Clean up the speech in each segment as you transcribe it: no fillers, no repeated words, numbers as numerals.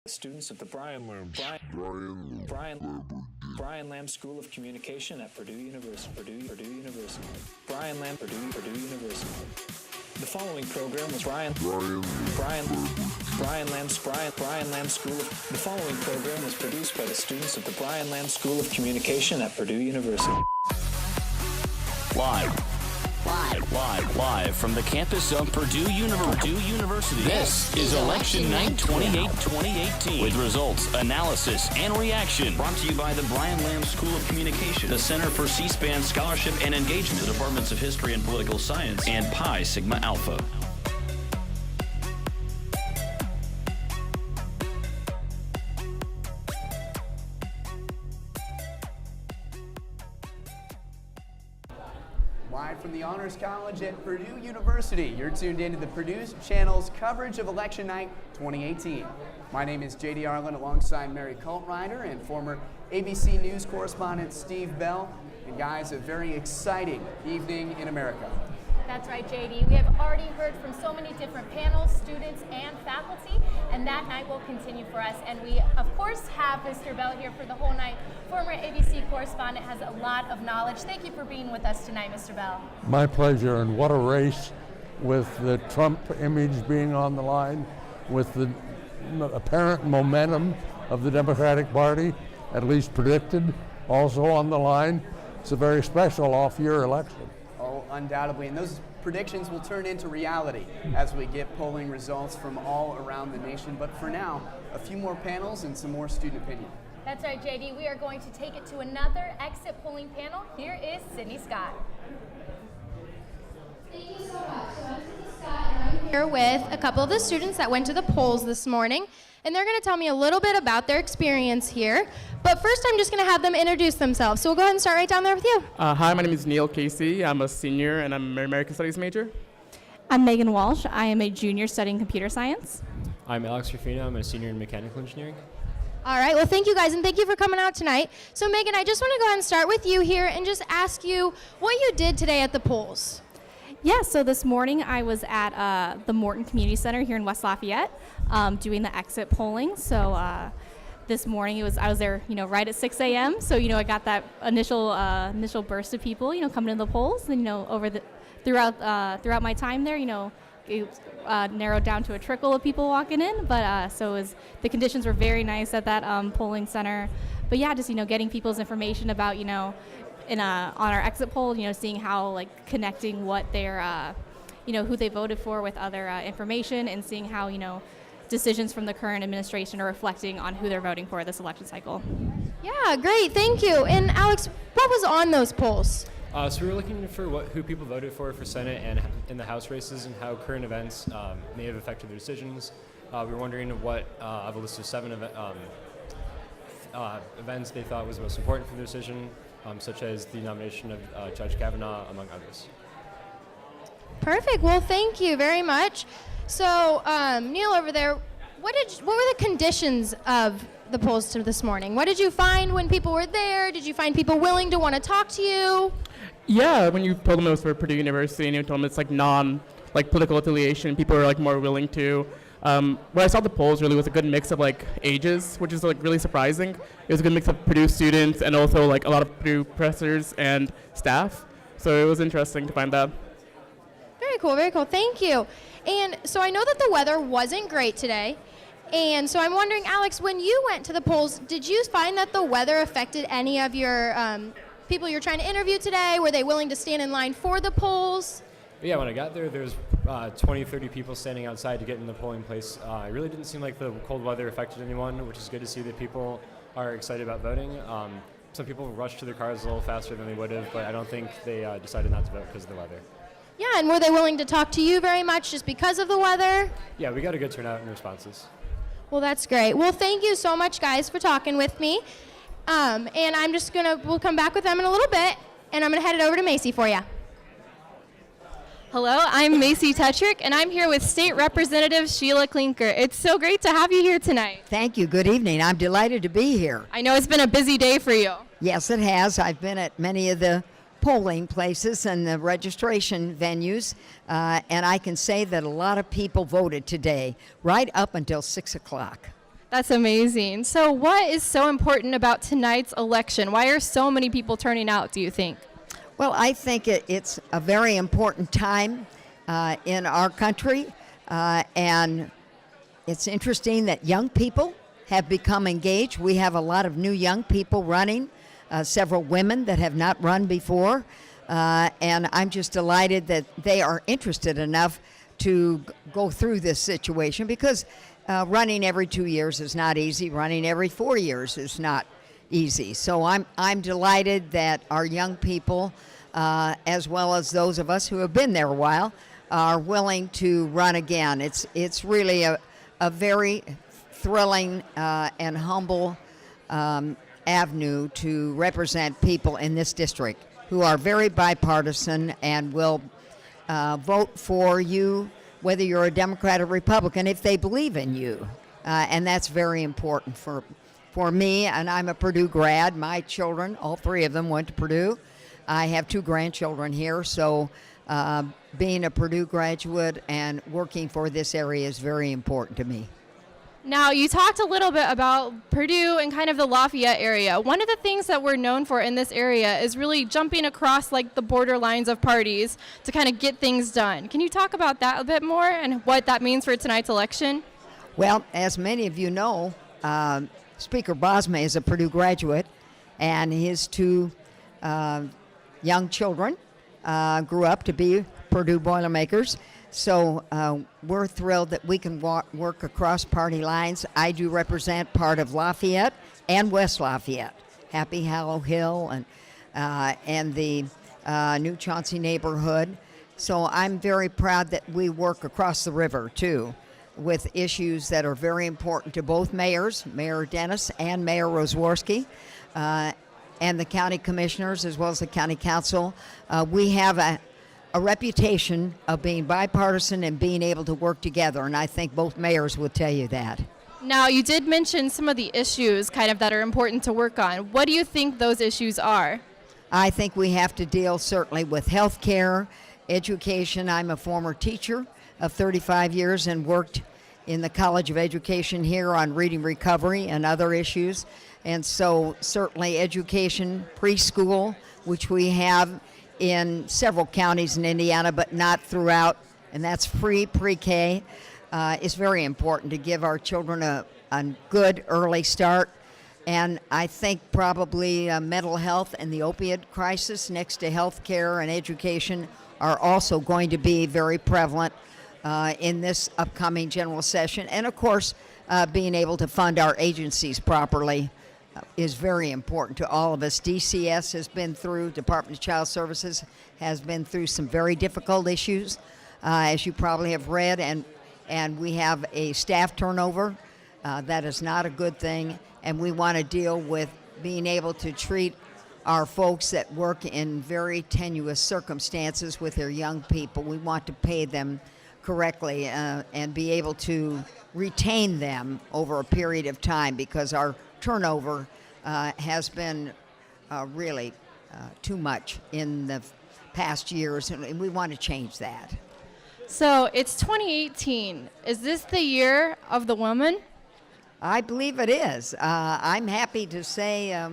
Students at the Brian Lamb School of Communication at Purdue University. Brian Lamb, Purdue University. The following program was Brian Lamb School of. The following program was produced by the students at the Brian Lamb School of Communication at Purdue University. Live from the campus of Purdue University. This is Election Night 2018 with results, analysis, and reaction. Brought to you by the Brian Lamb School of Communication, the Center for C-SPAN Scholarship and Engagement, the Departments of History and Political Science, and Pi Sigma Alpha. Live from the Honors College at Purdue University, you're tuned into the Purdue Channel's coverage of Election Night 2018. My name is J.D. Arlen alongside Mary Cultrider and former ABC News correspondent Steve Bell. And guys, a very exciting evening in America. That's right, JD. We have already heard from so many different panels, students, and faculty, and that night will continue for us. And we, of course, have Mr. Bell here for the whole night. Former ABC correspondent, has a lot of knowledge. Thank you for being with us tonight, Mr. Bell. My pleasure, and what a race with the Trump image being on the line, with the apparent momentum of the Democratic Party, at least predicted, also on the line. It's a very special off-year election. Oh, undoubtedly, and those predictions will turn into reality as we get polling results from all around the nation. But for now, a few more panels and some more student opinion. That's right, JD. We are going to take it to another exit polling panel. Here is Sydney Scott. Thank you so much. So I'm Sydney Scott, and I'm here with a couple of the students that went to the polls this morning, and they're going to tell me a little bit about their experience here. But first, I'm just going to have them introduce themselves. So we'll go ahead and start right down there with you. Hi, my name is Neil Casey. I'm a senior, and I'm an American Studies major. I'm Megan Walsh. I am a junior studying computer science. I'm Alex Rufino. I'm a senior in mechanical engineering. All right, well, thank you guys, and thank you for coming out tonight. So Megan, I just want to go ahead and start with you here and just ask you what you did today at the polls. Yeah, so this morning I was at the Morton Community Center here in West Lafayette doing the exit polling. So this morning I was there, right at 6 a.m. So, I got that initial burst of people, coming to the polls. And, throughout my time there, it narrowed down to a trickle of people walking in. But the conditions were very nice at that polling center. But yeah, just, getting people's information about, on our exit poll, seeing how connecting what their, who they voted for with other information, and seeing how, decisions from the current administration are reflecting on who they're voting for this election cycle. Yeah, great, thank you. And Alex, what was on those polls? So we were looking for who people voted for Senate and in the House races, and how current events may have affected their decisions. We were wondering what of a list of 7 events they thought was most important for their decision, such as the nomination of Judge Kavanaugh, among others. Perfect. Well, thank you very much. So, Neil over there, what were the conditions of the polls this morning? What did you find when people were there? Did you find people willing to want to talk to you? Yeah, when you told them it was for Purdue University and you told them it's political affiliation, people were more willing to. What I saw at the polls really was a good mix of ages, which is really surprising. It was a good mix of Purdue students and also a lot of Purdue professors and staff. So it was interesting to find that. Very cool, very cool. Thank you. And so I know that the weather wasn't great today. And so I'm wondering, Alex, when you went to the polls, did you find that the weather affected any of your people you're trying to interview today? Were they willing to stand in line for the polls? Yeah, when I got there was 20, 30 people standing outside to get in the polling place. It really didn't seem like the cold weather affected anyone, which is good to see that people are excited about voting. Some people rushed to their cars a little faster than they would have, but I don't think they decided not to vote because of the weather. Yeah, and were they willing to talk to you very much just because of the weather? Yeah, we got a good turnout in responses. Well, that's great. Well, thank you so much, guys, for talking with me. And we'll come back with them in a little bit, and I'm going to head it over to Macy for you. Hello, I'm Macy Tetrick, and I'm here with State Representative Sheila Klinker. It's so great to have you here tonight. Thank you. Good evening. I'm delighted to be here. I know it's been a busy day for you. Yes, it has. I've been at many of the polling places and the registration venues, and I can say that a lot of people voted today, right up until 6 o'clock. That's amazing. So what is so important about tonight's election? Why are so many people turning out, do you think? Well, I think it's a very important time in our country, and it's interesting that young people have become engaged. We have a lot of new young people running, several women that have not run before, and I'm just delighted that they are interested enough to go through this situation, because running every 2 years is not easy. Running every 4 years is not easy. So I'm delighted that our young people, as well as those of us who have been there a while, are willing to run again. It's really a very thrilling and humble avenue to represent people in this district who are very bipartisan and will vote for you, whether you're a Democrat or Republican, if they believe in you. And that's very important for me, and I'm a Purdue grad. My children, all three of them, went to Purdue. I have 2 grandchildren here, so being a Purdue graduate and working for this area is very important to me. Now, you talked a little bit about Purdue and kind of the Lafayette area. One of the things that we're known for in this area is really jumping across like the border lines of parties to kind of get things done. Can you talk about that a bit more and what that means for tonight's election? Well, as many of you know, Speaker Bosma is a Purdue graduate, and his 2 young children grew up to be Purdue Boilermakers. So we're thrilled that we can work across party lines. I do represent part of Lafayette and West Lafayette, Happy Hollow Hill and the New Chauncey neighborhood. So I'm very proud that we work across the river, too, with issues that are very important to both mayors, Mayor Dennis and Mayor Rosworski, and the county commissioners, as well as the county council. We have a reputation of being bipartisan and being able to work together, and I think both mayors would tell you that. Now, you did mention some of the issues kind of that are important to work on. What do you think those issues are? I think we have to deal certainly with health care, education. I'm a former teacher of 35 years and worked in the College of Education here on reading recovery and other issues. And so certainly education, preschool, which we have in several counties in Indiana, but not throughout, and that's free pre-K, is very important to give our children a good early start. And I think probably mental health and the opioid crisis next to health care and education are also going to be very prevalent in this upcoming general session. And of course, being able to fund our agencies properly is very important to all of us. DCS has been through, Department of Child Services has been through some very difficult issues, as you probably have read, and we have a staff turnover. That is not a good thing, and we want to deal with being able to treat our folks that work in very tenuous circumstances with their young people. We want to pay them correctly and be able to retain them over a period of time, because our turnover has been really too much in the past years, and we want to change that. So it's 2018. Is this the year of the woman? I believe it is. I'm happy to say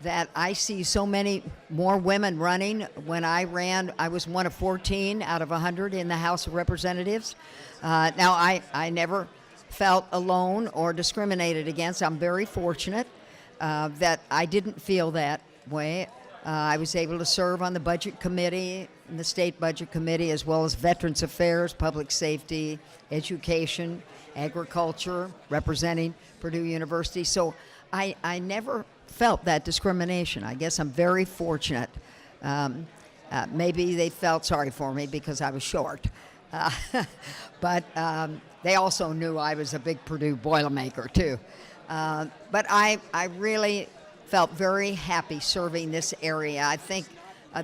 that I see so many more women running. When I ran, I was one of 14 out of 100 in the House of Representatives. Now, I never felt alone or discriminated against. I'm very fortunate that I didn't feel that way. I was able to serve on the Budget Committee, and the State Budget Committee, as well as Veterans Affairs, Public Safety, Education, Agriculture, representing Purdue University. So I never felt that discrimination. I guess I'm very fortunate. Maybe they felt sorry for me because I was short. But they also knew I was a big Purdue Boilermaker, too. But I really felt very happy serving this area. I think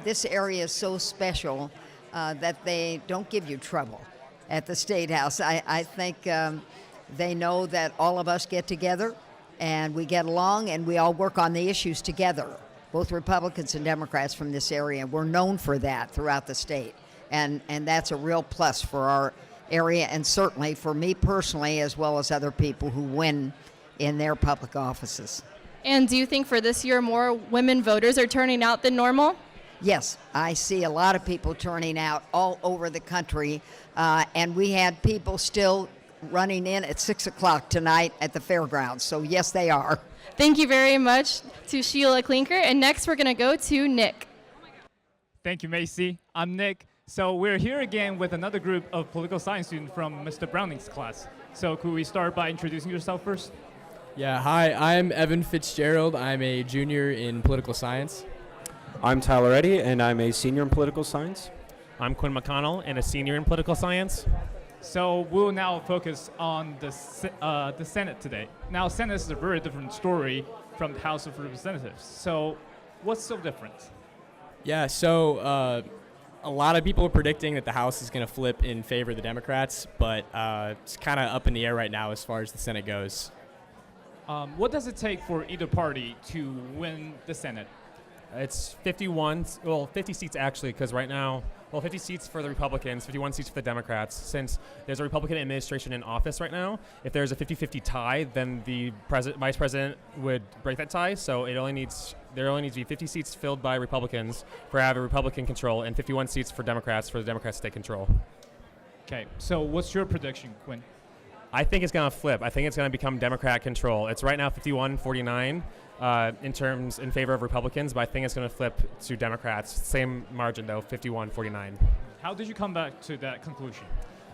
this area is so special that they don't give you trouble at the State House. I think they know that all of us get together and we get along and we all work on the issues together, both Republicans and Democrats from this area. We're known for that throughout the state, and that's a real plus for our area, and certainly for me personally, as well as other people who win in their public offices. And do you think for this year more women voters are turning out than normal? Yes, I see a lot of people turning out all over the country, and we had people still running in at 6 o'clock tonight at the fairgrounds, so yes, they are. Thank you very much to Sheila Klinker, and next we're going to go to Nick. Thank you, Macy. I'm Nick. So we're here again with another group of political science students from Mr. Browning's class. So could we start by introducing yourself first? Yeah, hi, I'm Evan Fitzgerald. I'm a junior in political science. I'm Tyler Eddy, and I'm a senior in political science. I'm Quinn McConnell, and a senior in political science. So we'll now focus on the Senate today. Now, Senate is a very different story from the House of Representatives. So what's so different? Yeah, so a lot of people are predicting that the House is going to flip in favor of the Democrats, but it's kind of up in the air right now as far as the Senate goes. What does it take for either party to win the Senate? It's 50 seats actually, because right now, 50 seats for the Republicans, 51 seats for the Democrats. Since there's a Republican administration in office right now, if there's a 50-50 tie, then the vice president would break that tie. So there only needs to be 50 seats filled by Republicans for have a Republican control, and 51 seats for Democrats for the Democrats to take control. Okay, so what's your prediction, Quinn? I think it's going to flip. I think it's going to become Democrat control. It's right now 51-49 in favor of Republicans, but I think it's going to flip to Democrats. Same margin, though, 51-49. How did you come back to that conclusion?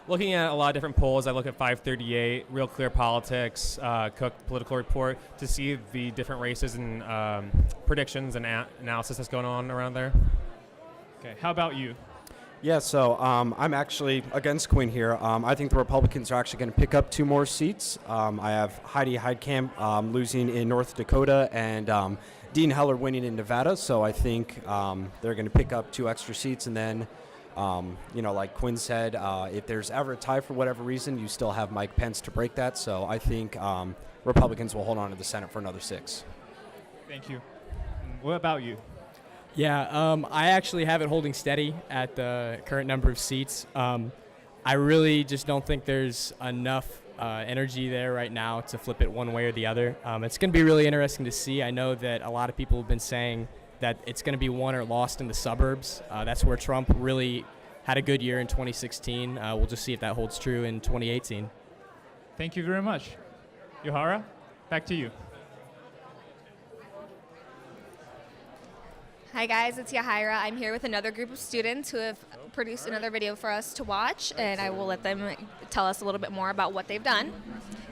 Looking at a lot of different polls, I look at 538, Real Clear Politics, Cook Political Report, to see the different races and predictions and analysis that's going on around there. Okay, how about you? Yeah, so I'm actually against Quinn here. I think the Republicans are actually going to pick up 2 more seats. I have Heidi Heitkamp losing in North Dakota and Dean Heller winning in Nevada. So I think they're going to pick up 2 extra seats. And then, like Quinn said, if there's ever a tie for whatever reason, you still have Mike Pence to break that. So I think Republicans will hold on to the Senate for another 6. Thank you. What about you? Yeah, I actually have it holding steady at the current number of seats. I really just don't think there's enough energy there right now to flip it one way or the other. It's going to be really interesting to see. I know that a lot of people have been saying that it's going to be won or lost in the suburbs. That's where Trump really had a good year in 2016. We'll just see if that holds true in 2018. Thank you very much. Yohara, back to you. Hi guys, it's Yahira. I'm here with another group of students who have produced another video for us to watch, and I will let them tell us a little bit more about what they've done.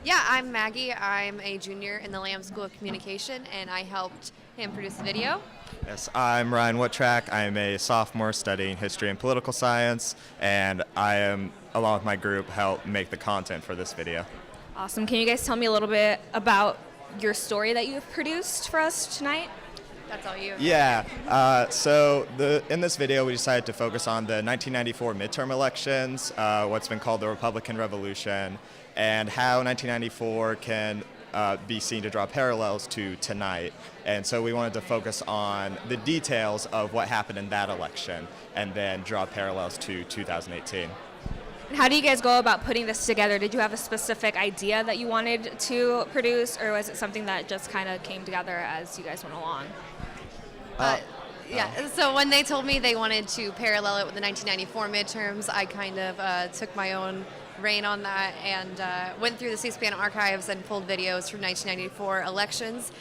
Yeah, I'm Maggie. I'm a junior in the Lamb School of Communication, and I helped him produce the video. Yes, I'm Ryan Woodtrack. I'm a sophomore studying history and political science, and I am, along with my group, helped make the content for this video. Awesome. Can you guys tell me a little bit about your story that you've produced for us tonight? That's all you. Yeah. In this video, we decided to focus on the 1994 midterm elections, what's been called the Republican Revolution, and how 1994 can be seen to draw parallels to tonight. And so we wanted to focus on the details of what happened in that election and then draw parallels to 2018. How do you guys go about putting this together? Did you have a specific idea that you wanted to produce, or was it something that just kind of came together as you guys went along? So when they told me they wanted to parallel it with the 1994 midterms, I kind of took my own reign on that and went through the C-SPAN archives and pulled videos from 1994 elections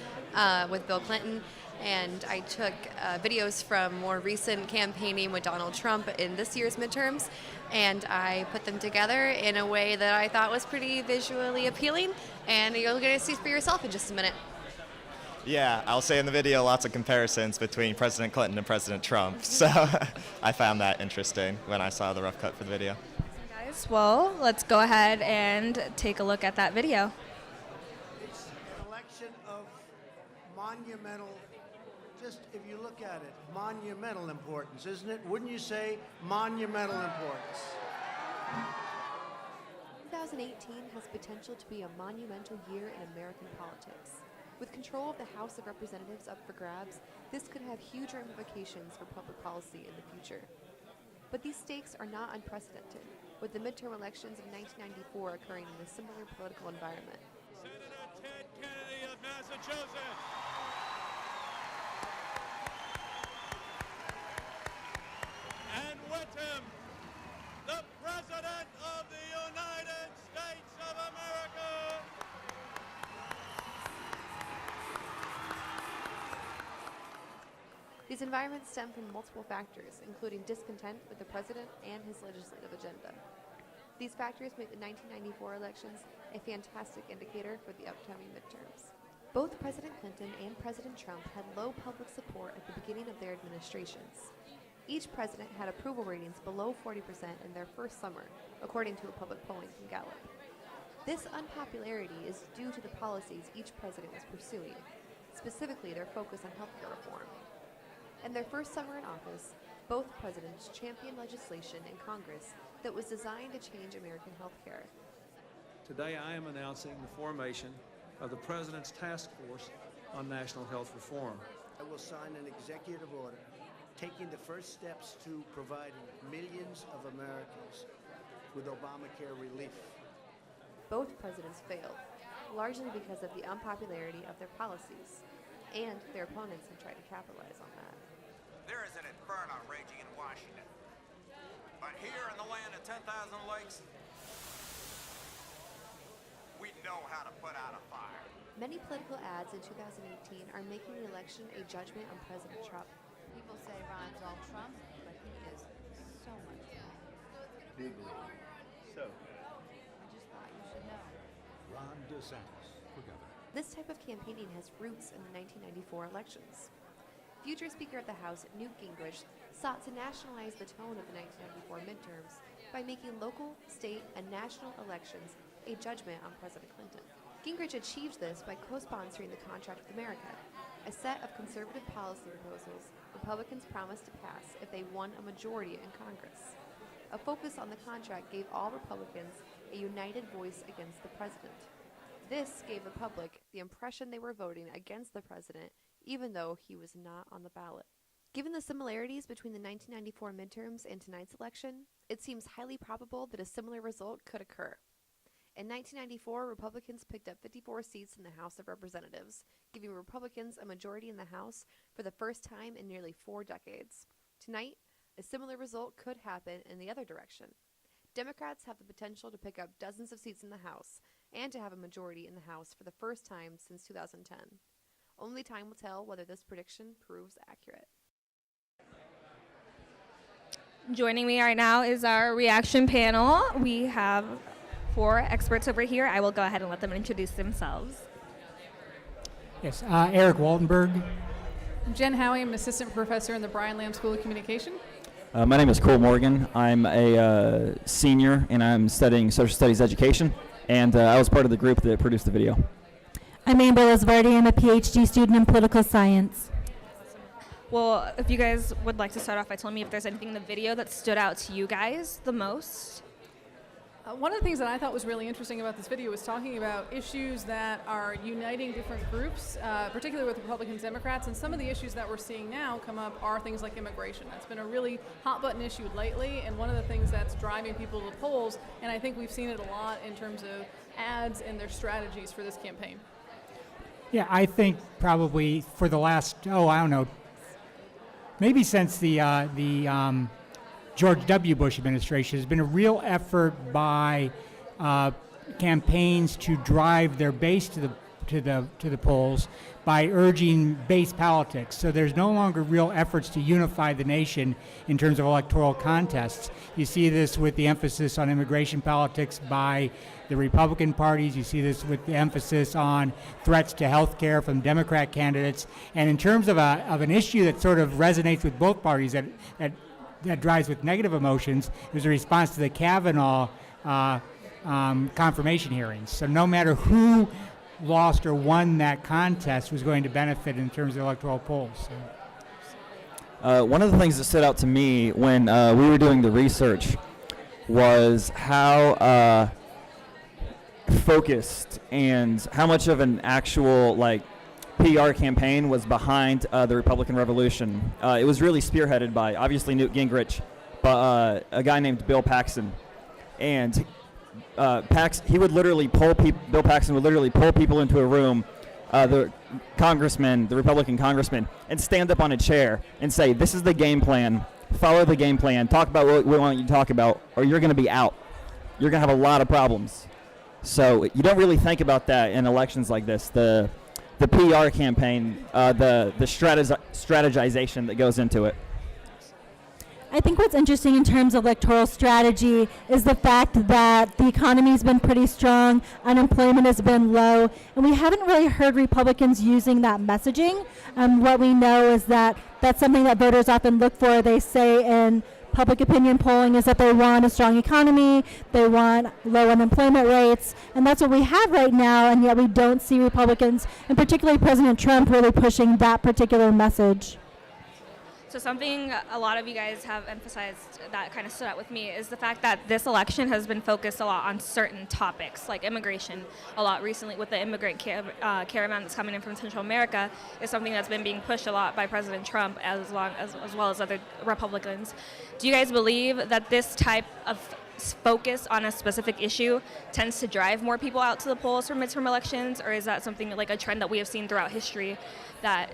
with Bill Clinton. And I took videos from more recent campaigning with Donald Trump in this year's midterms, and I put them together in a way that I thought was pretty visually appealing, and you'll get to see for yourself in just a minute. Yeah, I'll say in the video lots of comparisons between President Clinton and President Trump, so I found that interesting when I saw the rough cut for the video. Guys, well, let's go ahead and take a look at that video. It's an election of monumental, just if you look at it, monumental importance, isn't it? Wouldn't you say monumental importance? 2018 has potential to be a monumental year in American politics. With control of the House of Representatives up for grabs, this could have huge ramifications for public policy in the future. But these stakes are not unprecedented, with the midterm elections of 1994 occurring in a similar political environment. Massachusetts. And with him, the President of the United States of America. These environments stem from multiple factors, including discontent with the president and his legislative agenda. These factors make the 1994 elections a fantastic indicator for the upcoming midterms. Both President Clinton and President Trump had low public support at the beginning of their administrations. Each president had approval ratings below 40% in their first summer, according to a public polling from Gallup. This unpopularity is due to the policies each president was pursuing, specifically their focus on healthcare reform. In their first summer in office, both presidents championed legislation in Congress that was designed to change American healthcare. Today I am announcing the formation of the President's Task Force on National Health Reform. I will sign an executive order taking the first steps to providing millions of Americans with Obamacare relief. Both presidents failed, largely because of the unpopularity of their policies, and their opponents have tried to capitalize on that. There is an inferno raging in Washington. But here in the land of 10,000 lakes, we know how to put out a fire. Many political ads in 2018 are making the election a judgment on President Trump. People say Ron's all Trump, but he is so much Trump. Big league. So, I just thought you should know. Ron DeSantis for governor. This type of campaigning has roots in the 1994 elections. Future Speaker of the House, Newt Gingrich, sought to nationalize the tone of the 1994 midterms by making local, state, and national elections a judgment on President Clinton. Gingrich achieved this by co-sponsoring the Contract with America, a set of conservative policy proposals Republicans promised to pass if they won a majority in Congress. A focus on the contract gave all Republicans a united voice against the president. This gave the public the impression they were voting against the president, even though he was not on the ballot. Given the similarities between the 1994 midterms and tonight's election, it seems highly probable that a similar result could occur. In 1994, Republicans picked up 54 seats in the House of Representatives, giving Republicans a majority in the House for the first time in nearly 4 decades. Tonight, a similar result could happen in the other direction. Democrats have the potential to pick up dozens of seats in the House and to have a majority in the House for the first time since 2010. Only time will tell whether this prediction proves accurate. Joining me right now is our reaction panel. We have 4 experts over here. I will go ahead and let them introduce themselves. Yes, Eric Waltenberg. Jen Howie, I'm an assistant professor in the Brian Lamb School of Communication. My name is Cole Morgan. I'm a senior and I'm studying social studies education, and I was part of the group that produced the video. I'm Amber Lisvardi. I'm a PhD student in political science. Well, if you guys would like to start off by telling me if there's anything in the video that stood out to you guys the most. One of the things that I thought was really interesting about this video was talking about issues that are uniting different groups, particularly with Republicans, Democrats, and some of the issues that we're seeing now come up are things like immigration. That's been a really hot button issue lately, and one of the things that's driving people to the polls, and I think we've seen it a lot in terms of ads and their strategies for this campaign. Yeah, I think probably for the last, maybe since the George W. Bush administration, has been a real effort by campaigns to drive their base to the polls by urging base politics. So there's no longer real efforts to unify the nation in terms of electoral contests. You see this with the emphasis on immigration politics by the Republican parties. You see this with the emphasis on threats to health care from Democrat candidates. And in terms of an issue that sort of resonates with both parties, that drives with negative emotions, is a response to the Kavanaugh confirmation hearings. So no matter who lost or won that contest was going to benefit in terms of electoral polls. One of the things that stood out to me when we were doing the research was how focused and how much of an actual PR campaign was behind the Republican Revolution. It was really spearheaded by obviously Newt Gingrich, but a guy named Bill Paxton, and Bill Paxton would literally pull people into a room the congressman, the Republican congressman, and stand up on a chair and say, this is the game plan, follow the game plan, talk about what we want you to talk about, or you're going to be out. You're going to have a lot of problems. So you don't really think about that in elections like this. The PR campaign, the strategization that goes into it. I think what's interesting in terms of electoral strategy is the fact that the economy's been pretty strong, unemployment has been low, and we haven't really heard Republicans using that messaging. What we know is that that's something that voters often look for. They say in public opinion polling is that they want a strong economy, they want low unemployment rates, and that's what we have right now, and yet we don't see Republicans, and particularly President Trump, really pushing that particular message. So something a lot of you guys have emphasized that kind of stood out with me is the fact that this election has been focused a lot on certain topics, like immigration. A lot recently with the immigrant caravan that's coming in from Central America is something that's been being pushed a lot by President Trump as well as other Republicans. Do you guys believe that this type of focus on a specific issue tends to drive more people out to the polls for midterm elections, or is that something like a trend that we have seen throughout history that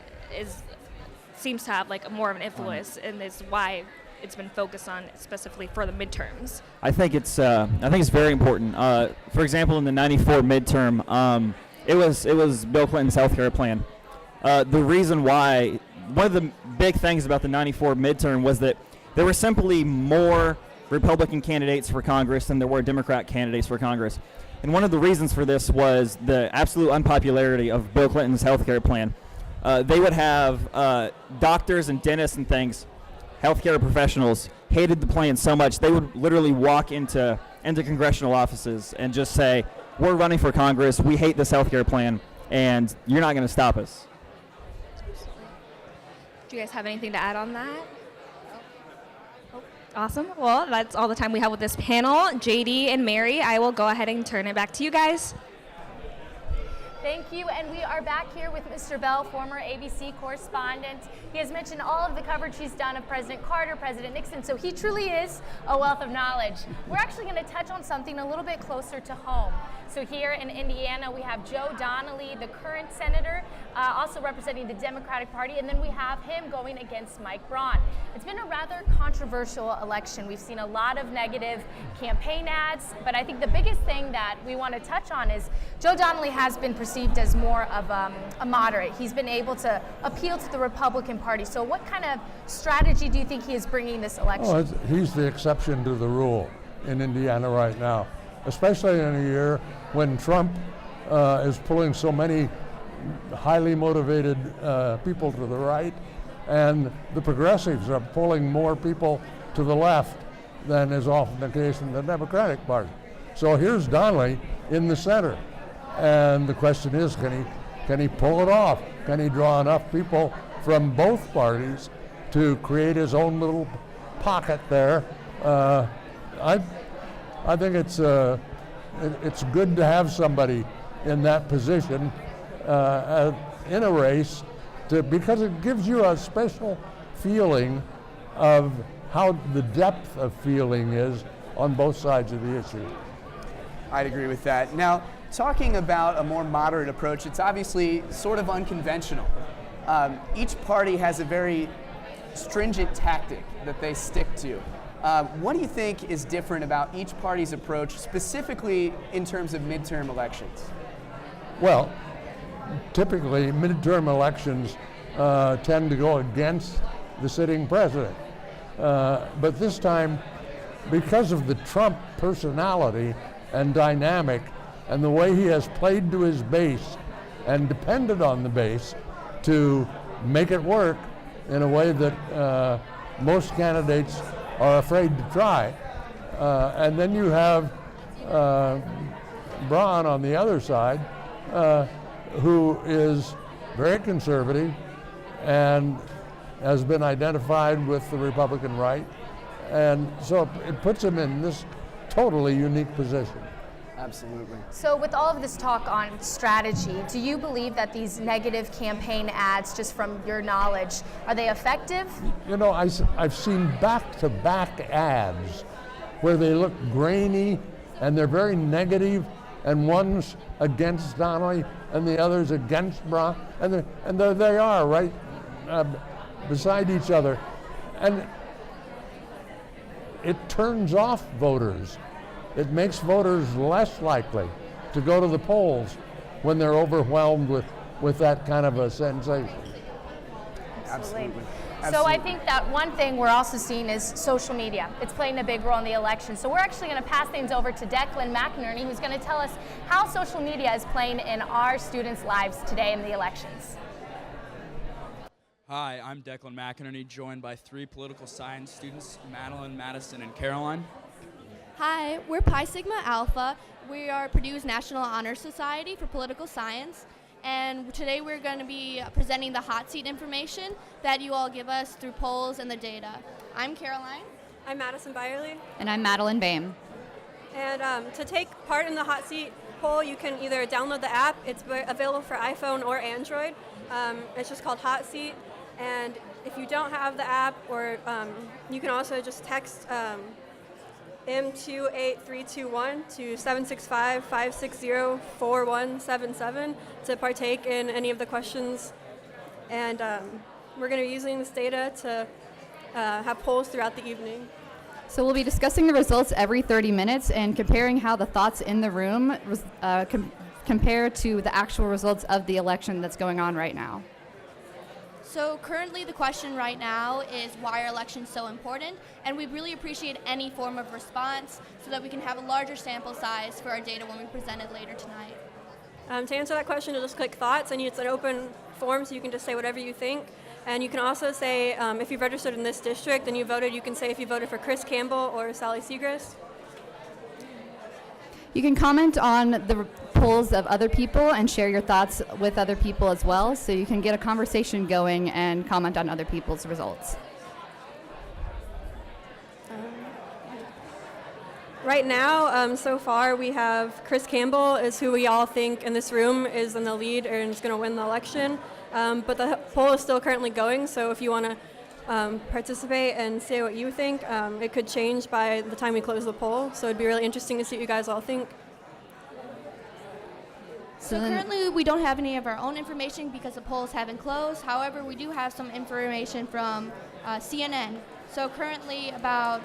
seems to have like more of an influence and is why it's been focused on specifically for the midterms? I think it's very important. For example, in the '94 midterm, it was Bill Clinton's healthcare plan. The reason why, one of the big things about the '94 midterm was that there were simply more Republican candidates for Congress than there were Democrat candidates for Congress. And one of the reasons for this was the absolute unpopularity of Bill Clinton's healthcare plan. They would have doctors and dentists and things, healthcare professionals, hated the plan so much they would literally walk into congressional offices and just say, we're running for Congress, we hate this healthcare plan, and you're not going to stop us. Do you guys have anything to add on that? Awesome. Well, that's all the time we have with this panel. JD and Mary, I will go ahead and turn it back to you guys. Thank you, and we are back here with Mr. Bell, former ABC correspondent. He has mentioned all of the coverage he's done of President Carter, President Nixon, so he truly is a wealth of knowledge. We're actually going to touch on something a little bit closer to home. So here in Indiana, we have Joe Donnelly, the current senator, also representing the Democratic Party, and then we have him going against Mike Braun. It's been a rather controversial election. We've seen a lot of negative campaign ads, but I think the biggest thing that we want to touch on is Joe Donnelly has been perceived as more of a moderate. He's been able to appeal to the Republican Party. So what kind of strategy do you think he is bringing this election? Well, he's the exception to the rule in Indiana right now, especially in a year when Trump is pulling so many highly motivated people to the right, and the progressives are pulling more people to the left than is often the case in the Democratic Party. So here's Donnelly in the center, and the question is, can he pull it off? Can he draw enough people from both parties to create his own little pocket there? I think it's good to have somebody in that position in a race, because it gives you a special feeling of how the depth of feeling is on both sides of the issue. I'd agree with that. Now, talking about a more moderate approach, it's obviously sort of unconventional. Each party has a very stringent tactic that they stick to. What do you think is different about each party's approach, specifically in terms of midterm elections? Well, typically midterm elections tend to go against the sitting president. But this time, because of the Trump personality and dynamic and the way he has played to his base and depended on the base to make it work in a way that most candidates are afraid to try. And then you have Braun on the other side, who is very conservative and has been identified with the Republican right. And so it puts him in this totally unique position. Absolutely. So with all of this talk on strategy, do you believe that these negative campaign ads, just from your knowledge, are they effective? You know, I've seen back-to-back ads where they look grainy and they're very negative, and one's against Donnelly and the other's against Brown, and there they are right beside each other. And it turns off voters. It makes voters less likely to go to the polls when they're overwhelmed with that kind of a sensation. Absolutely. So I think that one thing we're also seeing is social media. It's playing a big role in the election. So we're actually going to pass things over to Declan McInerney, who's going to tell us how social media is playing in our students' lives today in the elections. Hi, I'm Declan McInerney, joined by 3 political science students, Madeline, Madison, and Caroline. Hi, we're Pi Sigma Alpha. We are Purdue's National Honor Society for Political Science. And today we're going to be presenting the hot seat information that you all give us through polls and the data. I'm Caroline. I'm Madison Byerly. And I'm Madeline Boehm. And to take part in the hot seat poll, you can either download the app. It's available for iPhone or Android. It's just called Hot Seat. And if you don't have the app, or you can also just text M28321 to 765-560-4177 to partake in any of the questions. And we're going to be using this data to have polls throughout the evening. So we'll be discussing the results every 30 minutes and comparing how the thoughts in the room compare to the actual results of the election that's going on right now. So currently the question right now is, why are elections so important? And we'd really appreciate any form of response so that we can have a larger sample size for our data when we present it later tonight. To answer that question, you'll just click thoughts, and it's an open form, so you can just say whatever you think. And you can also say, if you've registered in this district and you voted, you can say if you voted for Chris Campbell or Sally Segrist. You can comment on the polls of other people and share your thoughts with other people as well, so you can get a conversation going and comment on other people's results. Right now, so far, we have Chris Campbell is who we all think in this room is in the lead and is going to win the election. But the poll is still currently going, so if you want to participate and say what you think, it could change by the time we close the poll. So it'd be really interesting to see what you guys all think. So currently we don't have any of our own information because the polls haven't closed. However, we do have some information from CNN. So currently about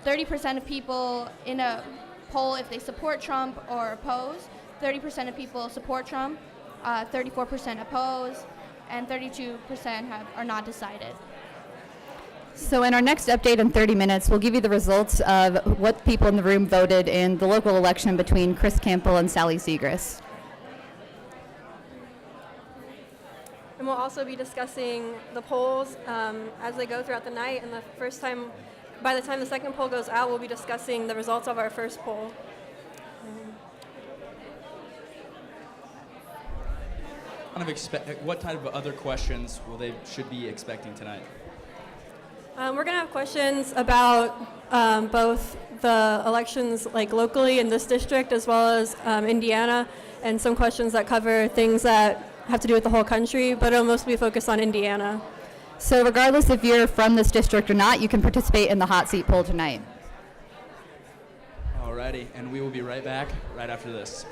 30% of people in a poll, if they support Trump or oppose, 30% of people support Trump, 34% oppose, and 32% are not decided. So in our next update in 30 minutes, we'll give you the results of what people in the room voted in the local election between Chris Campbell and Sally Segrist. And we'll also be discussing the polls as they go throughout the night. And by the time the second poll goes out, we'll be discussing the results of our first poll. What type of other questions should be expecting tonight? We're going to have questions about both the elections locally in this district as well as Indiana, and some questions that cover things that have to do with the whole country, but it'll mostly be focused on Indiana. So regardless if you're from this district or not, you can participate in the hot seat poll tonight. Alrighty, and we will be right back right after this.